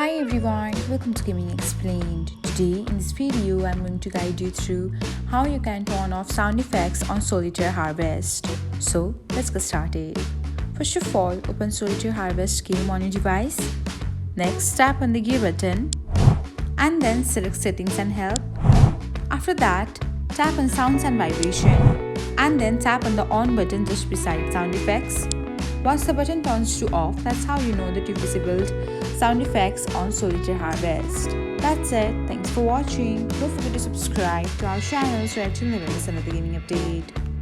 Hi everyone, welcome to Gaming Explained. Today in this video I'm going to guide you through how you can turn off sound effects on Solitaire Harvest. So let's get started. First of all, open Solitaire Harvest game on your device. Next, tap on the gear button and then select settings and help. After that, tap on sounds and vibration and then tap on the on button just beside sound effects. Once the button turns to off, that's how you know that you've disabled sound effects on Solitaire Harvest. That's it. Thanks for watching. Don't forget to subscribe to our channel so that you'll never miss another gaming update.